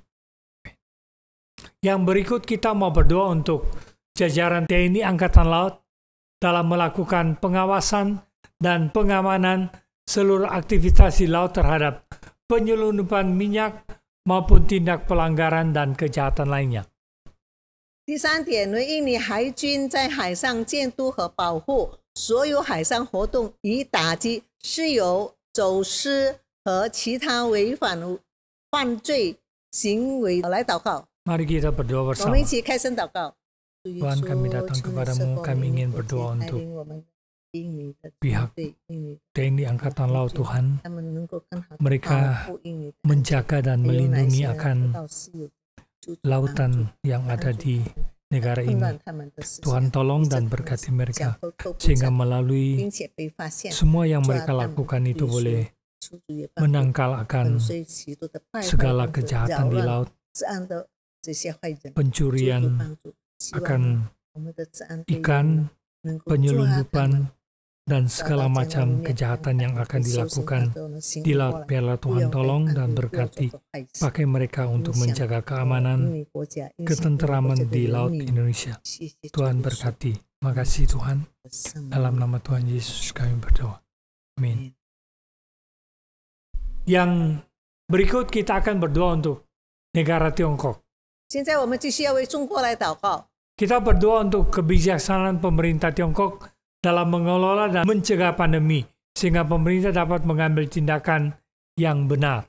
Amin. Yang berikut kita mau berdoa untuk jajaran TNI Angkatan Laut dalam melakukan pengawasan dan pengamanan seluruh aktivitas di laut terhadap penyelundupan minyak maupun tindak pelanggaran dan kejahatan lainnya. 第三点呢，印尼海军在海上监督和保护所有海上活动，以打击石油、走私和其他违反犯罪行为。来祷告， Mari kita berdoa 我 bersama. 们一起开声祷告。 Tuhan, kami datang kepadamu, kami ingin berdoa untuk pihak TNI Angkatan Laut Tuhan. Mereka menjaga dan melindungi akan lautan yang ada di negara ini. Tuhan tolong dan berkati mereka sehingga melalui semua yang mereka lakukan itu boleh menangkal akan segala kejahatan di laut, pencurian akan ikan, penyelundupan, dan segala macam kejahatan yang akan dilakukan di laut. Biarlah Tuhan tolong dan berkati pakai mereka untuk menjaga keamanan, ketenteraman di laut Indonesia. Tuhan berkati. Makasih Tuhan. Dalam nama Tuhan Yesus kami berdoa. Amin. Yang berikut kita akan berdoa untuk negara Tiongkok. 现在我们继续要为中国来祷告。 Kita berdoa untuk kebijaksanaan pemerintah Tiongkok dalam mengelola dan mencegah pandemi, sehingga pemerintah dapat mengambil tindakan yang benar.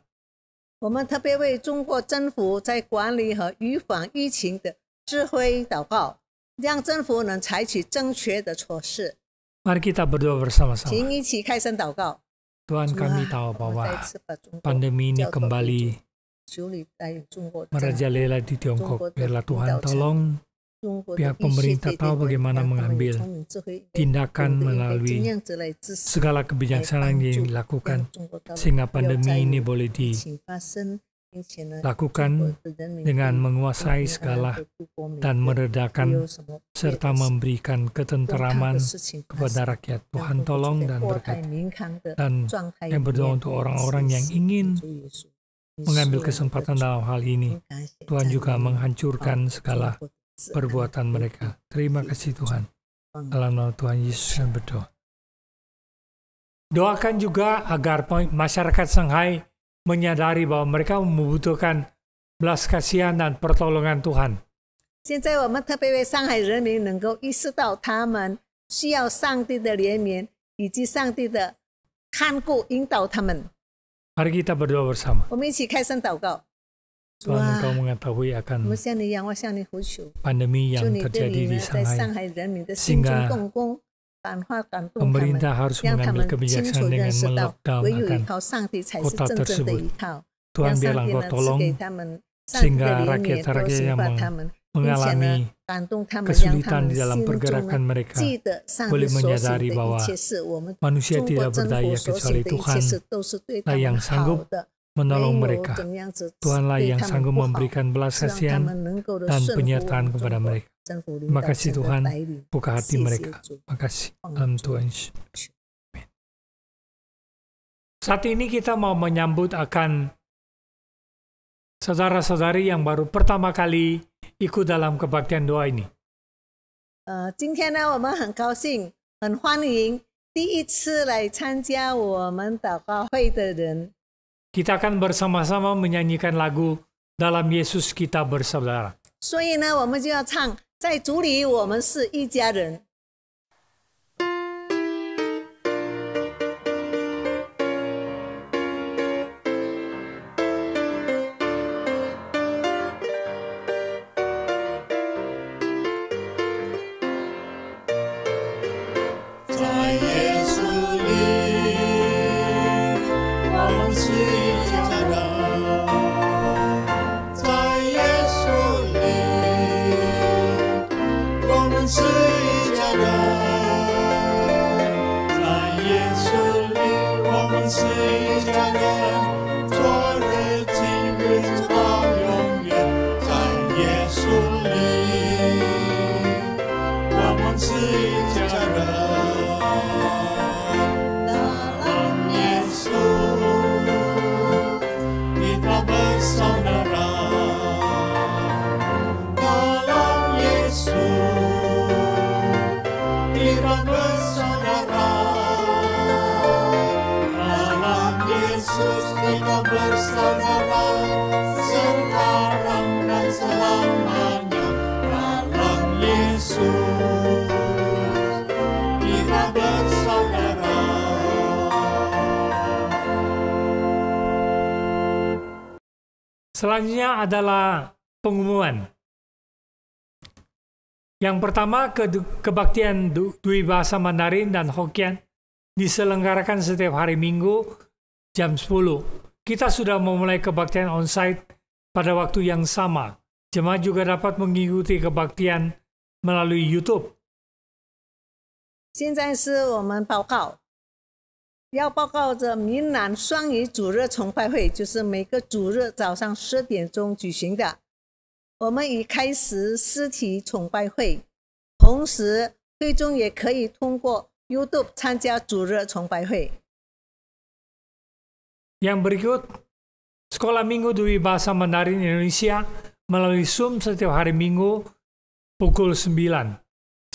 我们特别为中国政府在管理和预防疫情的智慧祷告，让政府能采取正确的措施。 Mari kita berdoa bersama-sama. 请一起开声祷告。 Tuhan, kami tahu 我们再 bahwa 次把中国 pandemi ini 交托给 kembali 主，求你带领中国 merajalela di Tiongkok. Biarlah Tuhan tolong pihak pemerintah tahu bagaimana mengambil tindakan melalui segala kebijaksanaan yang dilakukan, sehingga pandemi ini boleh dilakukan dengan menguasai segala dan meredakan serta memberikan ketenteraman kepada rakyat. Tuhan tolong dan berkati. Dan yang berdoa untuk orang-orang yang ingin mengambil kesempatan dalam hal ini. Tuhan juga menghancurkan segala perbuatan mereka. Terima kasih Tuhan. Dalam nama Tuhan Yesus kami berdoa. Doakan juga agar masyarakat Shanghai menyadari bahwa mereka membutuhkan belas kasihan dan pertolongan Tuhan. 现在我们特别为上海人民能够意识到他们需要上帝的怜悯以及上帝的看顾引导他们。 Mari kita berdoa bersama. 我们一起开声祷告。 Tuhan, Engkau mengetahui 我 akan 们向你仰望，向你呼求， pandemi 求 yang 你对 terjadi 你 di 呢在上 Shanghai. 海人民的心中 Sehingga 动工，感化感动他们， Pemerintah harus 让他 mengambil 们清楚 kebijaksanaan 认 dengan 识到， melockdown 唯有依 akan 靠上帝才是 kota 真正的 tersebut. 依靠。 Tuhan 让 biarlah 上帝 Engkau 呢赐 tolong 给他们上帝的 sehingga 怜悯， rakyat-rakyat 多 yang 启发他们，并且 mengalami 呢感动他们，让他 kesulitan 们 di dalam 心中 pergerakan 呢 mereka 记得上帝 boleh 所行 menyadari 的一 bahwa 切事，我们 manusia 中国 tidak 政 berdaya 府所 kecuali 行的一切 Tuhan 事都是对他 lah 们 yang 好 sanggup 的。 menolong 没有 mereka. 怎么样子 Tuhanlah 对 yang 他们 sanggup 不好， memberikan belas 是让他 kasihan 们能够的 dan 顺服我 penyertaan 们 kepada 中国 mereka. 政府领 Terima 导 kasih 层的 Tuhan, 带领。 buka hati 谢谢 mereka. 主。 Terima kasih. 奉 Dalam 主 Tuhan Yesus. Amin. Saat ini kita mau menyambut akan saudara-saudari yang baru pertama kali ikut dalam kebaktian doa ini. 今天呢，我们很高兴，很欢迎第一次来参加我们祷告会的人。 Kita akan bersama-sama menyanyikan lagu Dalam Yesus Kita Bersaudara. 所以呢，我们就要唱在主里我们是一家人。在耶稣里，我们是一家人。在耶稣里，我们是一家人。在耶稣里，我们是一家人。昨日、今日直到永远。在耶稣里，我们是一家人。 Dalam Yesus kita bersaudara. Dalam Yesus kita bersaudara. Dalam Yesus kita bersaudara sekarang dan selamanya. Yesus, kita bersaudara. Selanjutnya adalah pengumuman. Yang pertama, kebaktian Dwi Bahasa Mandarin dan Hokkien diselenggarakan setiap hari Minggu jam 10. Kita sudah memulai kebaktian onsite pada waktu yang sama. Jemaat juga dapat mengikuti kebaktian melalui YouTube. 现在是我们报告，要报告着闽南双语主日崇拜会，就是每个主日早上10点钟举行的。我们已开始实体崇拜会，同时会众也可以通过 YouTube 参加主日崇拜会。 Yang berikut, Sekolah Minggu Dwi Bahasa Mandarin Indonesia melalui Zoom setiap hari Minggu pukul 9.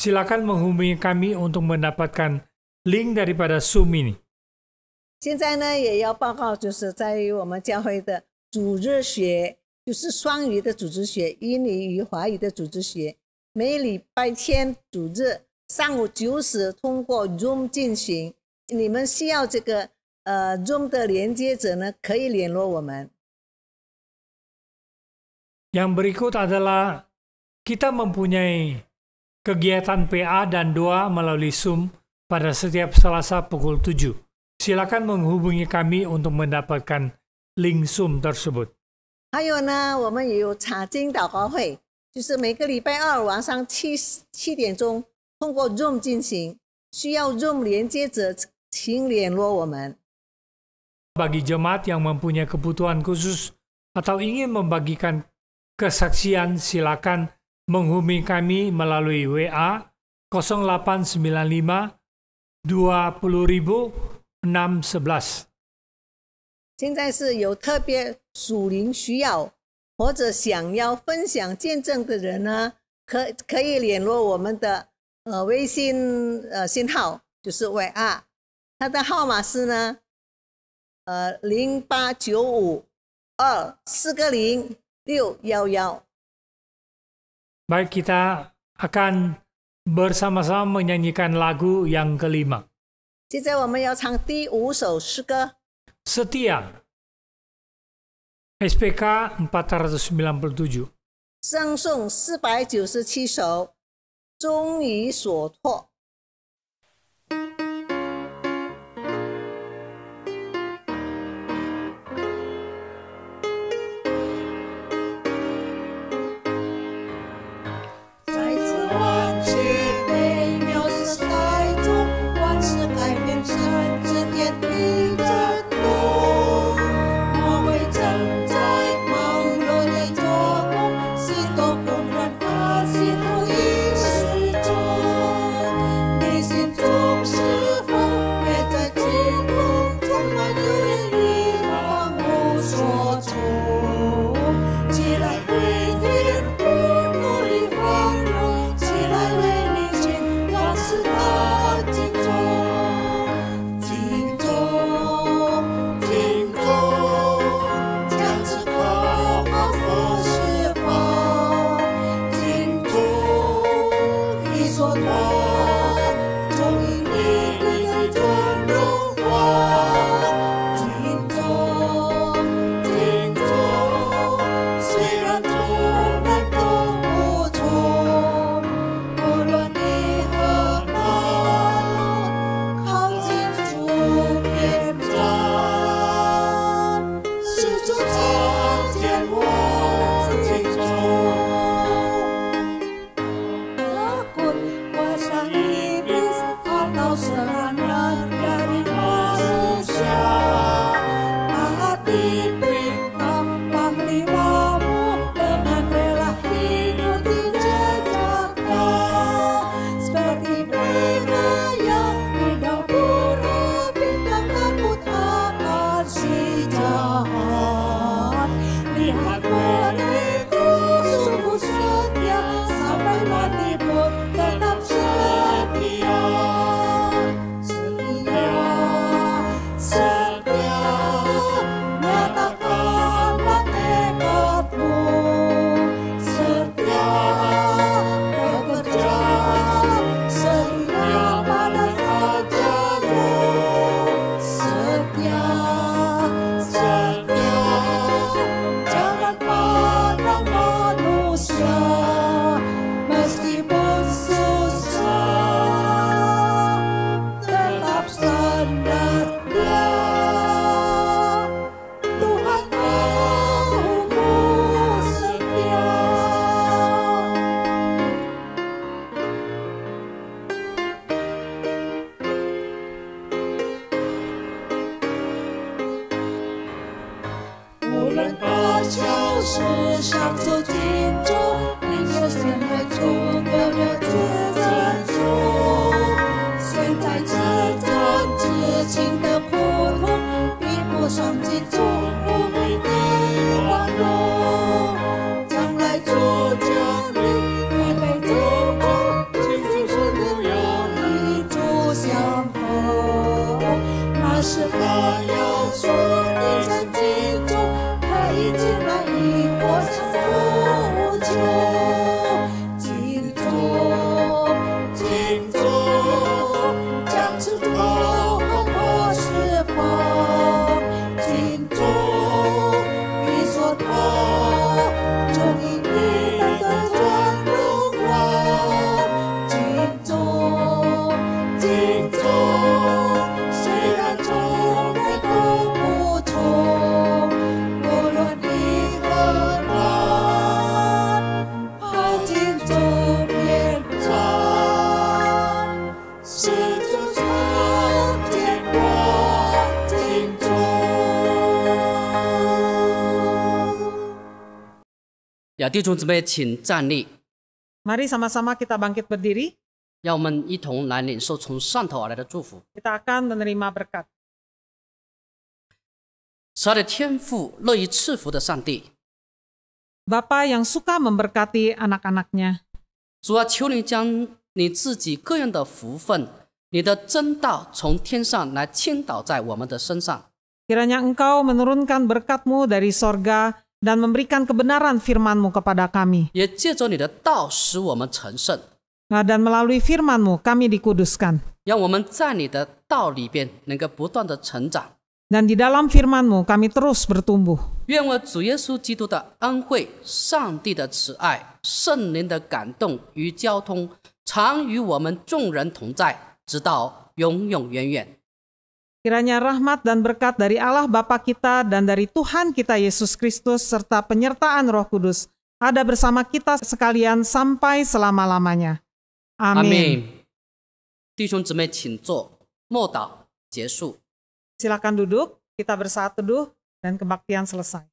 Silakan menghubungi kami untuk mendapatkan link daripada Zoom ini. 现在呢，也要报告，就是在于我们教会的主日学，就是双语的主日学，英语与华语的主日学，每礼拜天主日上午9时通过 Zoom 进行。你们需要这个Zoom 的连接者呢，可以联络我们。 Yang berikut adalah kita mempunyai kegiatan PA dan doa melalui Zoom pada setiap Selasa pukul 7. Silakan menghubungi kami untuk mendapatkan link Zoom tersebut. 还有呢，我们也有查经祷告会，就是每个礼拜二晚上7点钟通过 Zoom 进行。需要 Zoom 连接者，请联络我们。 Bagi jemaat yang mempunyai kebutuhan khusus atau ingin membagikan kesaksian, silakan menghubungi kami melalui WA 0895 20.611。 现在是有特别属灵需要或者想要分享见证的人呢，可以联络我们的微信信号，就是 WA， 它的号码是呢0895 240 611。 Baik, kita akan bersama-sama menyanyikan lagu yang kelima. 现在我们要唱第5首诗歌， Setia, SPK 497. 圣颂497首，终于所托。 在这万千美妙时代中，万事改变，神之天地震动。魔鬼正在忙碌地做工，心都浑然他心都已失踪。你心中是否也在惊恐？充满有人欲望无所从。起来为天父努力放容，起来为你心万事的敬重，敬重，敬重，将至可好服侍奉，敬重，你所托，终于你的尊荣光，敬重，敬重。虽然众人都不从，无论你何难，靠近主边站，是主常见我敬重。Takut kuasa iblis atau serangan dari manusia, taati perintah panglimamu dengan rela ikuti jejaknya, seperti mereka yang tidak berapi dan takut akan si jahat. Lihat mereka sungguh setia, sampai mati pun tetap setia. 呀，弟兄姊妹，请站立， Mari sama-sama kita bangkit berdiri. 让我们一同来领受从上头而来的祝福。 Kita akan menerima berkat. 慈爱的天父，乐意赐福的上帝， Bapa yang suka memberkati anak-anaknya. 主啊，求你将你自己各样的福分、你的真道从天上来倾倒在我们的身上。 Kiranya Engkau menurunkan berkat-Mu dari sorga dan memberikan kebenaran firman-Mu kepada kami. 也借着你的道使我们成圣， Dan melalui firman-Mu kami dikuduskan. 让我们在你的道里边能够不断的成长。 Dan di dalam firman-Mu kami terus bertumbuh. 愿我主耶稣基督的恩惠、上帝的慈爱、圣灵的感动与交通，常与我们众人同在，直到永永远远。 Kiranya rahmat dan berkat dari Allah Bapa kita dan dari Tuhan kita Yesus Kristus serta penyertaan Roh Kudus ada bersama kita sekalian sampai selama-lamanya. 阿 Amin. 门。弟兄姊妹，请坐，默祷结束。 Silakan duduk, kita bersaat teduh dan kebaktian selesai.